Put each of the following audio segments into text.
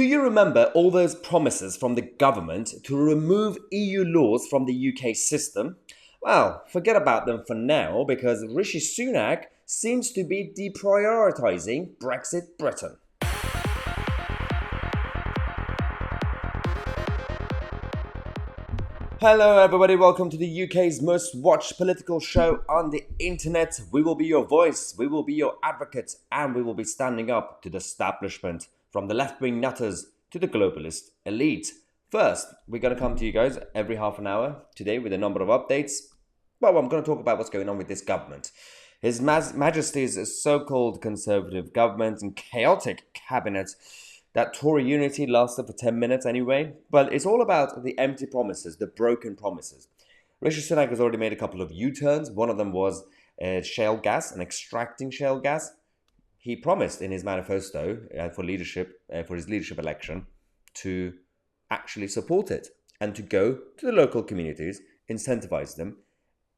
Do you remember all those promises from the government to remove EU laws from the UK system? Well, forget about them for now because Rishi Sunak seems to be deprioritising Brexit Britain. Hello everybody, welcome to the UK's most watched political show on the internet. We will be your voice, we will be your advocate, and we will be standing up to the establishment, from the left-wing nutters to the globalist elite. First, we're going to come to you guys every half an hour today with a number of updates. Well, I'm going to talk about what's going on with this government. His Majesty's so-called Conservative government and chaotic cabinet. That Tory unity lasted for 10 minutes anyway, but it's all about the empty promises, the broken promises. Rishi Sunak has already made a couple of U-turns. One of them was shale gas and extracting shale gas. He promised in his manifesto for his leadership election to actually support it and to go to the local communities, incentivize them,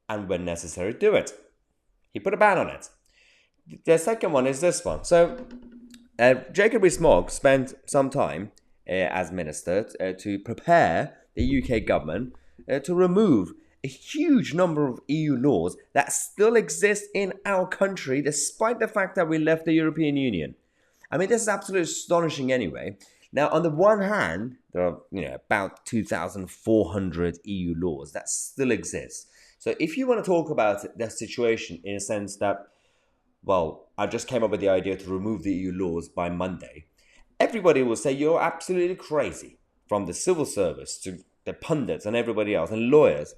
and when necessary, do it. He put a ban on it. The second one is this one. So Jacob Rees-Mogg spent some time as minister to prepare the UK government to remove a huge number of EU laws that still exist in our country despite the fact that we left the European Union. I mean, this is absolutely astonishing anyway. Now, on the one hand, there are about 2,400 EU laws that still exist. So if you want to talk about the situation in a sense that, well, I just came up with the idea to remove the EU laws by Monday, everybody will say you're absolutely crazy, from the civil service to the pundits and everybody else and lawyers.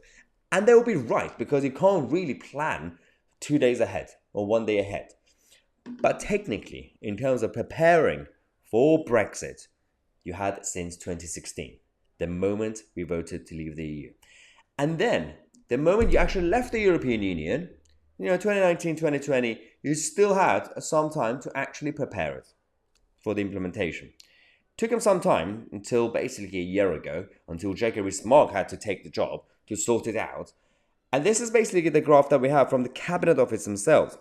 And they will be right, because you can't really plan 2 days ahead or 1 day ahead. But technically, in terms of preparing for Brexit, you had since 2016, the moment we voted to leave the EU. And then, the moment you actually left the European Union, 2019, 2020, you still had some time to actually prepare it for the implementation. Took him some time until basically a year ago, until Jacob Rees-Mogg had to take the job to sort it out. And this is basically the graph that we have from the Cabinet Office themselves.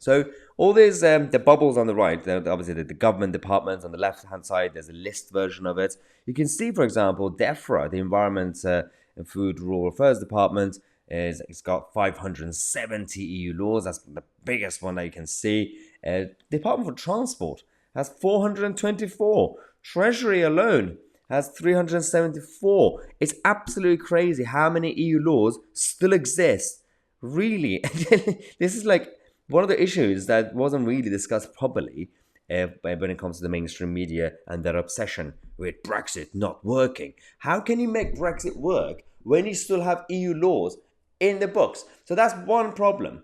So all these, the bubbles on the right, obviously the government departments on the left-hand side, there's a list version of it. You can see, for example, DEFRA, the Environment and Food Rural Affairs Department, it's got 570 EU laws. That's the biggest one that you can see. Department for Transport has 424. Treasury alone has 374. It's absolutely crazy how many EU laws still exist. Really, this is like one of the issues that wasn't really discussed properly when it comes to the mainstream media and their obsession with Brexit not working. How can you make Brexit work when you still have EU laws in the books? So that's one problem.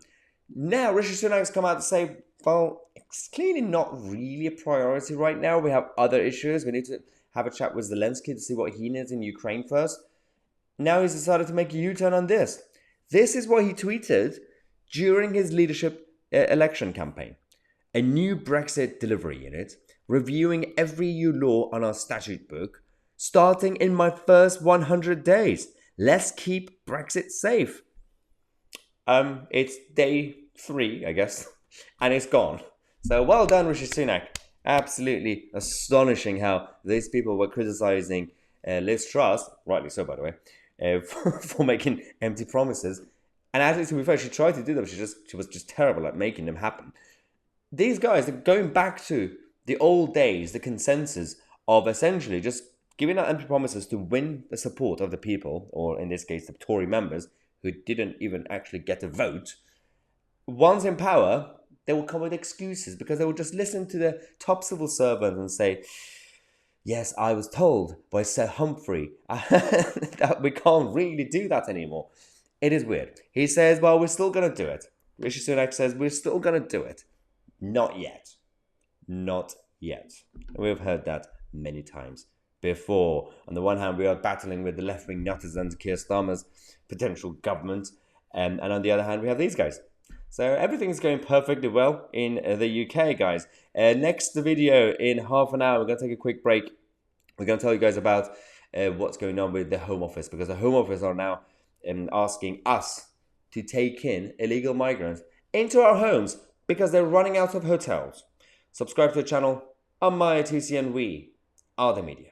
Now, Rishi Sunak has come out to say, well, it's clearly not really a priority right now. We have other issues. We need to have a chat with Zelensky to see what he needs in Ukraine first. Now he's decided to make a U-turn on this. This is what he tweeted during his leadership election campaign. A new Brexit delivery unit, reviewing every EU law on our statute book, starting in my first 100 days. Let's keep Brexit safe. It's day 3, I guess, and it's gone. So well done, Rishi Sunak. Absolutely astonishing how these people were criticizing Liz Truss, rightly so, by the way, for making empty promises. And actually, to be fair, she tried to do them. She was just terrible at making them happen. These guys are going back to the old days, the consensus of essentially just giving out empty promises to win the support of the people, or in this case, the Tory members, who didn't even actually get a vote. Once in power, they will come with excuses because they will just listen to the top civil servant and say, yes, I was told by Sir Humphrey that we can't really do that anymore. It is weird. He says, well, we're still going to do it. Rishi Sunak says, we're still going to do it. Not yet. Not yet. We've heard that many times before. On the one hand, we are battling with the left-wing nutters and Keir Starmer's potential government. And on the other hand, we have these guys. So everything's going perfectly well in the UK, guys. Next video in half an hour, we're going to take a quick break. We're going to tell you guys about what's going on with the Home Office, because the Home Office are now asking us to take in illegal migrants into our homes because they're running out of hotels. Subscribe to the channel. I'm Maya TC and we are the media.